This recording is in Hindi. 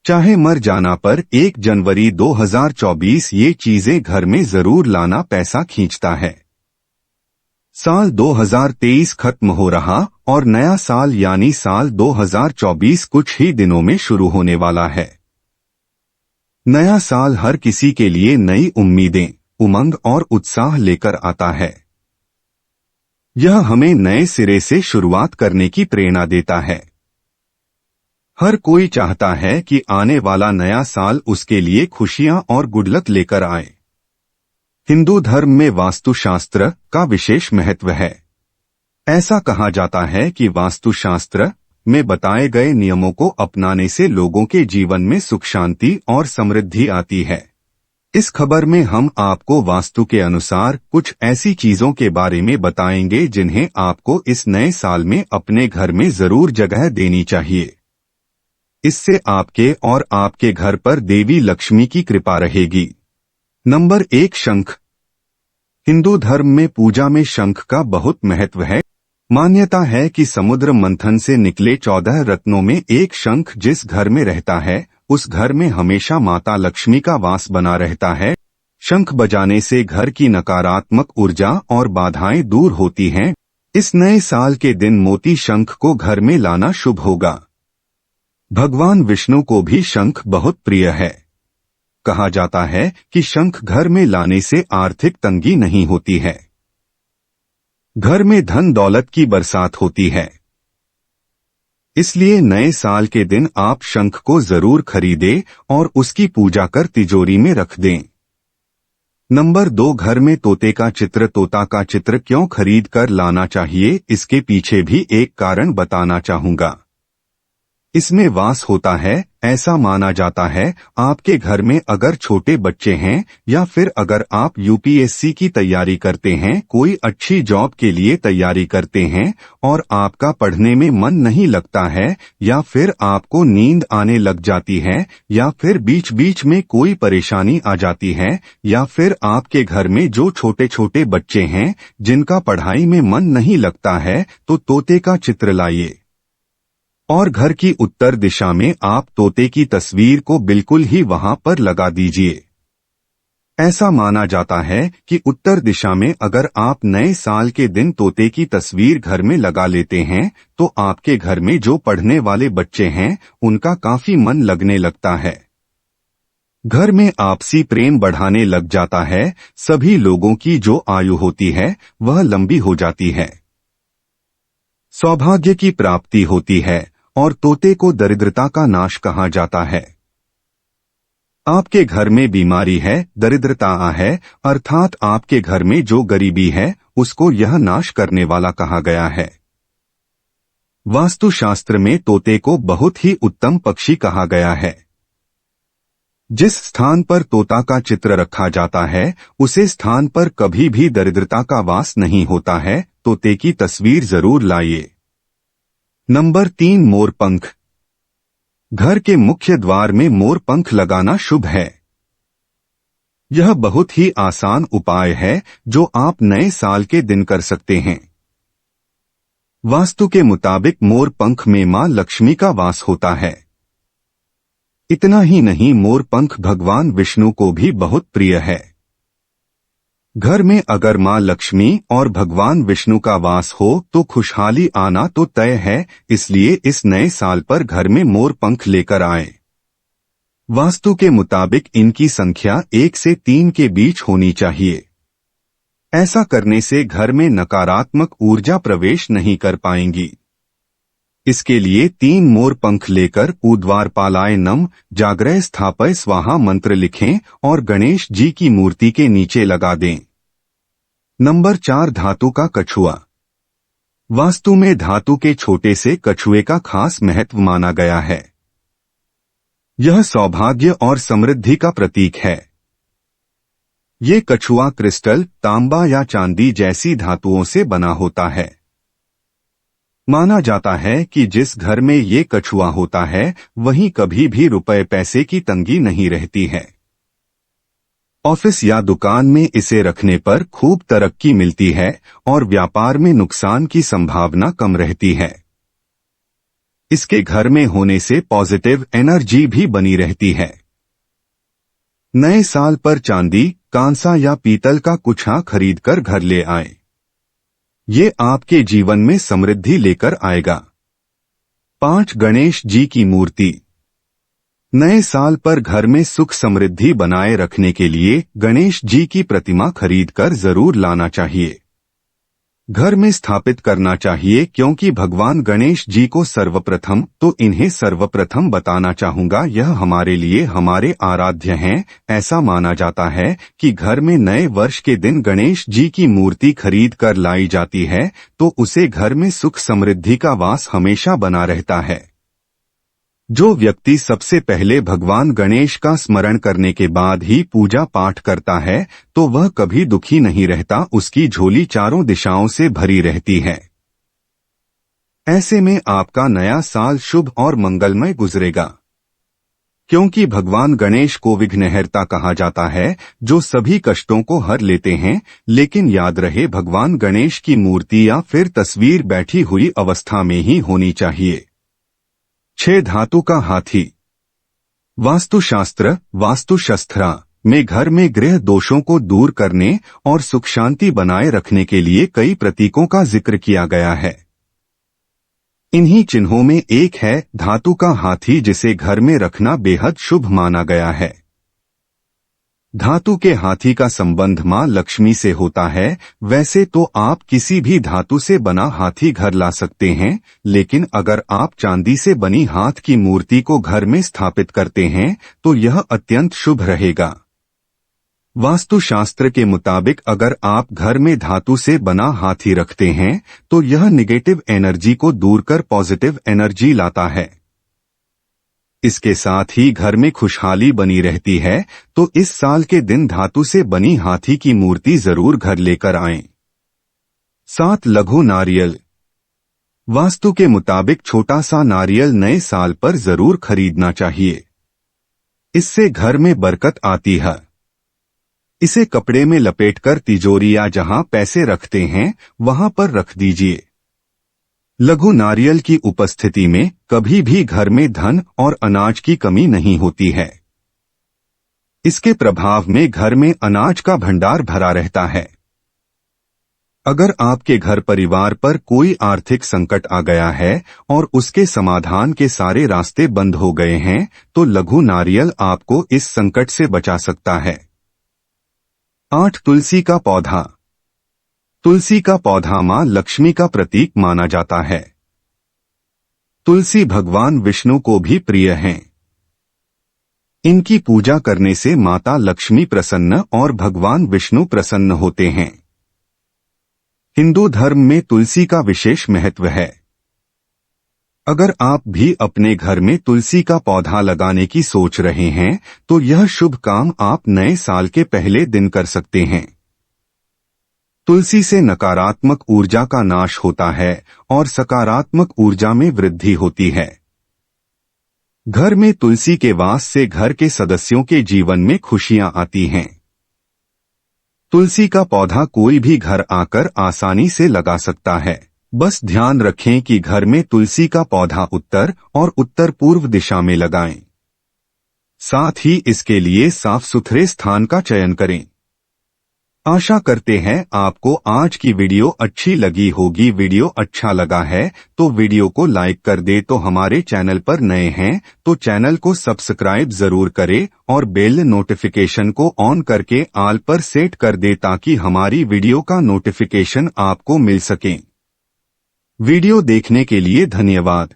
चाहे मर जाना पर 1 जनवरी 2024 ये चीजें घर में जरूर लाना पैसा खींचता है। साल 2023 खत्म हो रहा और नया साल यानी साल 2024 कुछ ही दिनों में शुरू होने वाला है। नया साल हर किसी के लिए नई उम्मीदें, उमंग और उत्साह लेकर आता है। यह हमें नए सिरे से शुरुआत करने की प्रेरणा देता है। हर कोई चाहता है कि आने वाला नया साल उसके लिए खुशियां और गुडलक लेकर आए। हिंदू धर्म में वास्तुशास्त्र का विशेष महत्व है। ऐसा कहा जाता है कि वास्तुशास्त्र में बताए गए नियमों को अपनाने से लोगों के जीवन में सुख शांति और समृद्धि आती है। इस खबर में हम आपको वास्तु के अनुसार कुछ ऐसी चीजों के बारे में बताएंगे जिन्हें आपको इस नए साल में अपने घर में जरूर जगह देनी चाहिए। इससे आपके और आपके घर पर देवी लक्ष्मी की कृपा रहेगी। नंबर 1, शंख। हिंदू धर्म में पूजा में शंख का बहुत महत्व है। मान्यता है कि समुद्र मंथन से निकले 14 रत्नों में एक शंख जिस घर में रहता है उस घर में हमेशा माता लक्ष्मी का वास बना रहता है। शंख बजाने से घर की नकारात्मक ऊर्जा और बाधाएं दूर होती हैं। इस नए साल के दिन मोती शंख को घर में लाना शुभ होगा। भगवान विष्णु को भी शंख बहुत प्रिय है। कहा जाता है कि शंख घर में लाने से आर्थिक तंगी नहीं होती है। घर में धन दौलत की बरसात होती है। इसलिए नए साल के दिन आप शंख को जरूर खरीदें और उसकी पूजा कर तिजोरी में रख दें। नंबर 2, घर में तोते का चित्र। तोता का चित्र क्यों खरीद कर लाना चाहिए, इसके पीछे भी एक कारण बताना चाहूंगा। इसमें वास होता है। ऐसा माना जाता है आपके घर में अगर छोटे बच्चे हैं या फिर अगर आप यूपीएससी की तैयारी करते हैं, कोई अच्छी जॉब के लिए तैयारी करते हैं और आपका पढ़ने में मन नहीं लगता है या फिर आपको नींद आने लग जाती है या फिर बीच बीच में कोई परेशानी आ जाती है या फिर आपके घर में जो छोटे छोटे बच्चे हैं जिनका पढ़ाई में मन नहीं लगता है, तो तोते का चित्र लाइए और घर की उत्तर दिशा में आप तोते की तस्वीर को बिल्कुल ही वहां पर लगा दीजिए। ऐसा माना जाता है कि उत्तर दिशा में अगर आप नए साल के दिन तोते की तस्वीर घर में लगा लेते हैं तो आपके घर में जो पढ़ने वाले बच्चे हैं उनका काफी मन लगने लगता है। घर में आपसी प्रेम बढ़ाने लग जाता है। सभी लोगों की जो आयु होती है वह लंबी हो जाती है। सौभाग्य की प्राप्ति होती है और तोते को दरिद्रता का नाश कहा जाता है। आपके घर में बीमारी है, दरिद्रता है, अर्थात आपके घर में जो गरीबी है उसको यह नाश करने वाला कहा गया है। वास्तुशास्त्र में तोते को बहुत ही उत्तम पक्षी कहा गया है। जिस स्थान पर तोता का चित्र रखा जाता है उसे स्थान पर कभी भी दरिद्रता का वास नहीं होता है। तोते की तस्वीर जरूर लाइए। नंबर 3, मोरपंख। घर के मुख्य द्वार में मोरपंख लगाना शुभ है। यह बहुत ही आसान उपाय है जो आप नए साल के दिन कर सकते हैं। वास्तु के मुताबिक मोरपंख में मां लक्ष्मी का वास होता है। इतना ही नहीं, मोरपंख भगवान विष्णु को भी बहुत प्रिय है। घर में अगर मां लक्ष्मी और भगवान विष्णु का वास हो तो खुशहाली आना तो तय है। इसलिए इस नए साल पर घर में मोरपंख लेकर आएं। वास्तु के मुताबिक इनकी संख्या 1 से 3 के बीच होनी चाहिए। ऐसा करने से घर में नकारात्मक ऊर्जा प्रवेश नहीं कर पाएंगी। इसके लिए 3 मोरपंख लेकर ऊर्ध्वाधरपालाय नम जाग्रय स्थापय स्वाहा मंत्र लिखें और गणेश जी की मूर्ति के नीचे लगा दें। नंबर 4, धातु का कछुआ। वास्तु में धातु के छोटे से कछुए का खास महत्व माना गया है। यह सौभाग्य और समृद्धि का प्रतीक है। ये कछुआ क्रिस्टल, तांबा या चांदी जैसी धातुओं से बना होता है। माना जाता है कि जिस घर में ये कछुआ होता है वहीं कभी भी रुपए पैसे की तंगी नहीं रहती है। ऑफिस या दुकान में इसे रखने पर खूब तरक्की मिलती है और व्यापार में नुकसान की संभावना कम रहती है। इसके घर में होने से पॉजिटिव एनर्जी भी बनी रहती है। नए साल पर चांदी, कांसा या पीतल का कुछा खरीदकर घर ले आए। ये आपके जीवन में समृद्धि लेकर आएगा। 5 गणेश जी की मूर्ति। नए साल पर घर में सुख समृद्धि बनाए रखने के लिए गणेश जी की प्रतिमा खरीदकर जरूर लाना चाहिए, घर में स्थापित करना चाहिए, क्योंकि भगवान गणेश जी को सर्वप्रथम तो इन्हें सर्वप्रथम बताना चाहूंगा, यह हमारे लिए हमारे आराध्य हैं। ऐसा माना जाता है कि घर में नए वर्ष के दिन गणेश जी की मूर्ति खरीद कर लाई जाती है तो उसे घर में सुख समृद्धि का वास हमेशा बना रहता है। जो व्यक्ति सबसे पहले भगवान गणेश का स्मरण करने के बाद ही पूजा पाठ करता है तो वह कभी दुखी नहीं रहता, उसकी झोली चारों दिशाओं से भरी रहती है। ऐसे में आपका नया साल शुभ और मंगलमय गुजरेगा, क्योंकि भगवान गणेश को विघ्नहर्ता कहा जाता है, जो सभी कष्टों को हर लेते हैं। लेकिन याद रहे, भगवान गणेश की मूर्ति या फिर तस्वीर बैठी हुई अवस्था में ही होनी चाहिए। 6 धातु का हाथी। वास्तुशास्त्र वास्तुशस्त्र में घर में गृह दोषों को दूर करने और सुख शांति बनाए रखने के लिए कई प्रतीकों का जिक्र किया गया है। इन्हीं चिन्हों में एक है धातु का हाथी, जिसे घर में रखना बेहद शुभ माना गया है। धातु के हाथी का संबंध मां लक्ष्मी से होता है। वैसे तो आप किसी भी धातु से बना हाथी घर ला सकते हैं, लेकिन अगर आप चांदी से बनी हाथ की मूर्ति को घर में स्थापित करते हैं तो यह अत्यंत शुभ रहेगा। वास्तुशास्त्र के मुताबिक अगर आप घर में धातु से बना हाथी रखते हैं तो यह नेगेटिव एनर्जी को दूर कर पॉजिटिव एनर्जी लाता है। इसके साथ ही घर में खुशहाली बनी रहती है। तो इस साल के दिन धातु से बनी हाथी की मूर्ति जरूर घर लेकर आएं। 7 लघु नारियल। वास्तु के मुताबिक छोटा सा नारियल नए साल पर जरूर खरीदना चाहिए, इससे घर में बरकत आती है। इसे कपड़े में लपेटकर तिजोरी या जहां पैसे रखते हैं वहां पर रख दीजिए। लघु नारियल की उपस्थिति में कभी भी घर में धन और अनाज की कमी नहीं होती है। इसके प्रभाव में घर में अनाज का भंडार भरा रहता है। अगर आपके घर परिवार पर कोई आर्थिक संकट आ गया है और उसके समाधान के सारे रास्ते बंद हो गए हैं तो लघु नारियल आपको इस संकट से बचा सकता है। 8 तुलसी का पौधा। तुलसी का पौधा मां लक्ष्मी का प्रतीक माना जाता है। तुलसी भगवान विष्णु को भी प्रिय हैं। इनकी पूजा करने से माता लक्ष्मी प्रसन्न और भगवान विष्णु प्रसन्न होते हैं। हिंदू धर्म में तुलसी का विशेष महत्व है। अगर आप भी अपने घर में तुलसी का पौधा लगाने की सोच रहे हैं तो यह शुभ काम आप नए साल के पहले दिन कर सकते हैं। तुलसी से नकारात्मक ऊर्जा का नाश होता है और सकारात्मक ऊर्जा में वृद्धि होती है। घर में तुलसी के वास से घर के सदस्यों के जीवन में खुशियां आती हैं। तुलसी का पौधा कोई भी घर आकर आसानी से लगा सकता है। बस ध्यान रखें कि घर में तुलसी का पौधा उत्तर और उत्तर पूर्व दिशा में लगाएं। साथ ही इसके लिए साफ सुथरे स्थान का चयन करें। आशा करते हैं आपको आज की वीडियो अच्छी लगी होगी। वीडियो अच्छा लगा है तो वीडियो को लाइक कर दे। तो हमारे चैनल पर नए हैं तो चैनल को सब्सक्राइब जरूर करें और बेल नोटिफिकेशन को ऑन करके ऑल पर सेट कर दे ताकि हमारी वीडियो का नोटिफिकेशन आपको मिल सके। वीडियो देखने के लिए धन्यवाद।